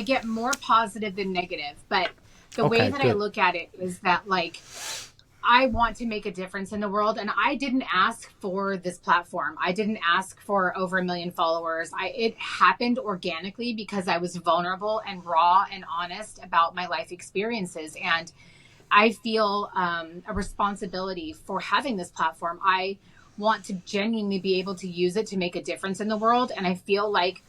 get more positive than negative, but the way Okay, that I good. look at it is that like I want to make a difference in the world, and I didn't ask for this platform. I didn't ask for over 1 million followers. It happened organically because I was vulnerable and raw and honest about my life experiences, and I feel a responsibility for having this platform. I want to genuinely be able to use it to make a difference in the world, and I feel like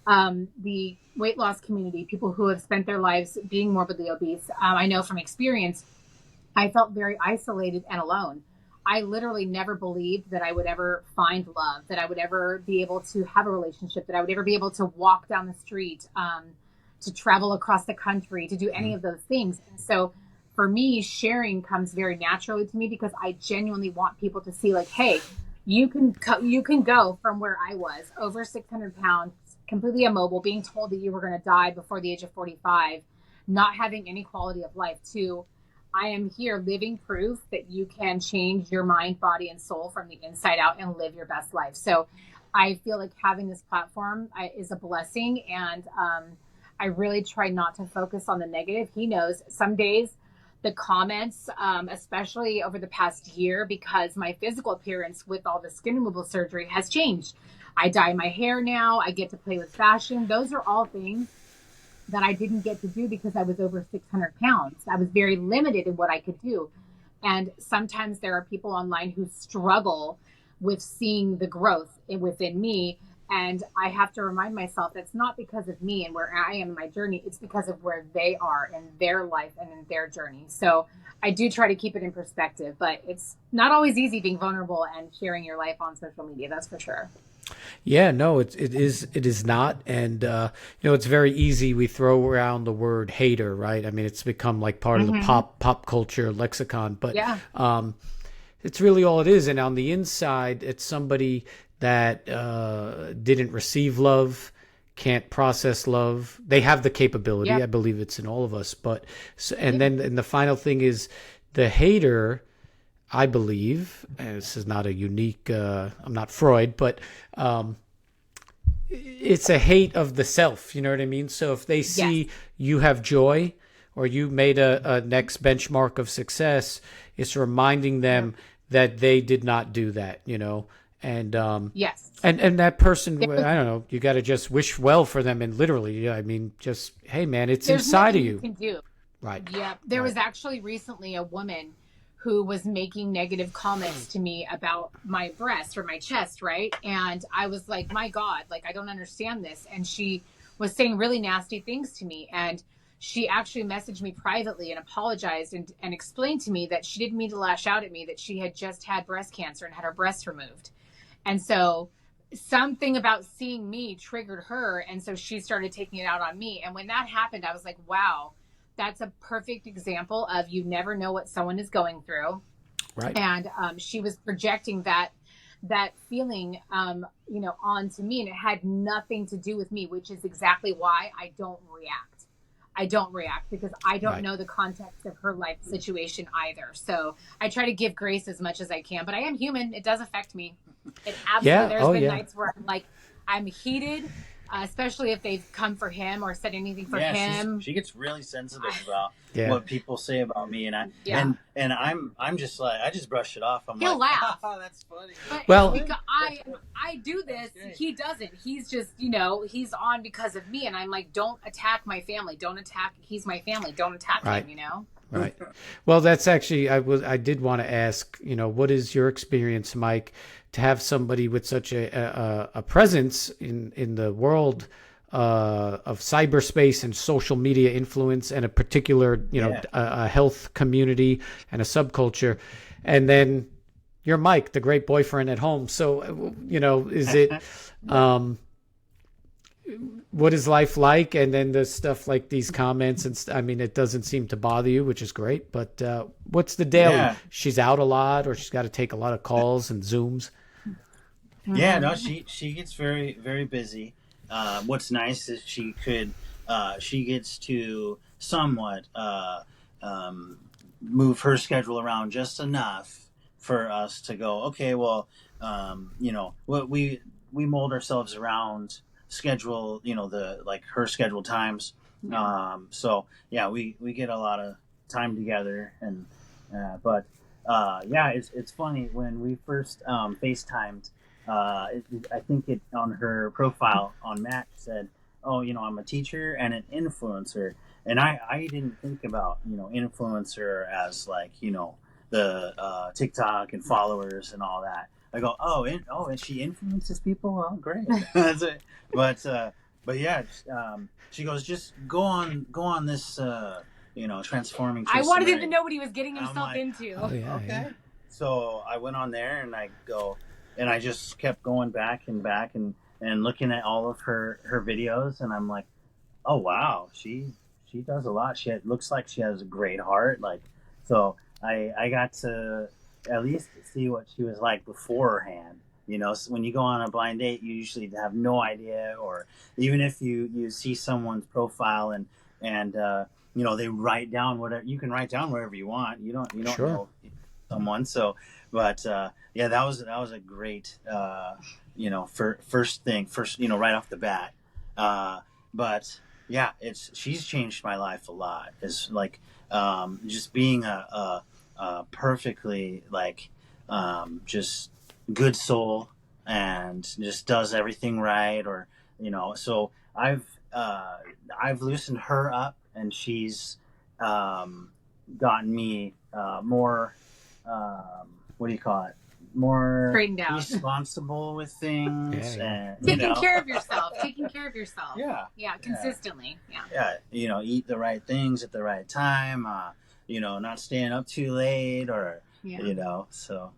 the weight loss community, people who have spent their lives being morbidly obese, I know from experience I felt very isolated and alone. I literally never believed that I would ever find love, that I would ever be able to have a relationship, that I would ever be able to walk down the street, to travel across the country, to do any Mhm. of those things. And so for me, sharing comes very naturally to me because I genuinely want people to see, like, hey, you can go from where I was, over 600 pounds, completely immobile, being told that you were going to die before the age of 45, not having any quality of life, to I am here living proof that you can change your mind, body, and soul from the inside out and live your best life. So I feel like having this platform is a blessing. And I really try not to focus on the negative. He knows some days the comments, especially over the past year, because my physical appearance with all the skin removal surgery has changed. I dye my hair now. I get to play with fashion. Those are all things that I didn't get to do because I was over 600 pounds. I was very limited in what I could do. And sometimes there are people online who struggle with seeing the growth within me. And I have to remind myself that's not because of me and where I am in my journey. It's because of where they are in their life and in their journey. So I do try to keep it in perspective, but it's not always easy being vulnerable and sharing your life on social media. That's for sure. Yeah, no, it is not, and it's very easy. We throw around the word hater, right? I mean, it's become like part of the Mm-hmm. pop culture lexicon, but Yeah. um, it's really all it is. And on the inside, it's somebody that didn't receive love, can't process love. They have the capability. Yep. I believe it's in all of us, but and Yep. then and the final thing is the hater. I believe, and this is not a unique, I'm not Freud, but um, it's a hate of the self. You know what I mean? So if they Yes. see you have joy or you made a next benchmark of success, it's reminding Yep. them that they did not do that, and Yes. and that person, There, I don't know, you got to just wish well for them. And literally, yeah, I mean, just, hey, man, it's there's inside of nothing you you. can do. Right. Yeah, there Right. was actually recently a woman who was making negative comments to me about my breast or my chest, right? And I was like, my God, like, I don't understand this. And she was saying really nasty things to me. And she actually messaged me privately and apologized and explained to me that she didn't mean to lash out at me, that she had just had breast cancer and had her breasts removed. And so something about seeing me triggered her. And so she started taking it out on me. And when that happened, I was like, wow, that's a perfect example of you never know what someone is going through. Right. And she was projecting that feeling, onto me, and it had nothing to do with me, which is exactly why I don't react because I don't Right. know the context of her life situation either. So I try to give grace as much as I can, but I am human. It does affect me. It absolutely, Yeah. there's Oh, been yeah. nights where I'm like, I'm heated, especially if they've come for him or said anything for Yeah, him. she gets really sensitive I, about Yeah. what people say about me, and yeah, I'm just like, I just brush it off. I'm he'll like, laugh. oh, that's funny. But it's Well, because I do this. That's great. He doesn't. He's just, he's on because of me. And I'm like, don't attack my family. Don't attack. He's my family. Don't attack right. him. Right. Well, that's actually, I did want to ask, what is your experience, Mike, to have somebody with such a presence in the world of cyberspace and social media influence, and a particular, Yeah. a health community and a subculture, and then you're Mike, the great boyfriend at home. So, is it, um, what is life like? And then the stuff like these comments and I mean, it doesn't seem to bother you, which is great. But what's the daily? Yeah. She's out a lot, or she's got to take a lot of calls and Zooms. Yeah, Mm-hmm. no, she gets very very busy. What's nice is she gets to somewhat um, move her schedule around just enough for us to go. Okay, well, what we mold ourselves around schedule, the like her scheduled times. So yeah, we get a lot of time together, and but yeah, it's funny when we first FaceTimed. I think it on her profile on Match said, "Oh, I'm a teacher and an influencer," and I didn't think about influencer as like the TikTok and followers and all that. I go, and she influences people. Oh, great. That's it. But yeah, she goes, just go on this, transforming. I Teresa wanted him Murray. to know what he was getting I'm himself like, into. Oh yeah, okay. yeah. So I went on there and I go, and I just kept going back and back and looking at all of her videos, and I'm like, oh wow, she does a lot. Looks like she has a great heart. Like, so I got to at least see what she was like beforehand. So when you go on a blind date, you usually have no idea, or even if you see someone's profile and they write down whatever you can write down whatever you want. You don't Sure. know someone. So, but yeah, that was a great first thing, right off the bat. But yeah, she's changed my life a lot. It's like just being a perfectly like just good soul, and just does everything right, or so I've loosened her up, and she's gotten me more what do you call it, more Straightened out. responsible with things, Yeah, yeah. and Taking care of yourself. yeah, Yeah, consistently. yeah, eat the right things at the right time, not staying up too late, or Yeah. so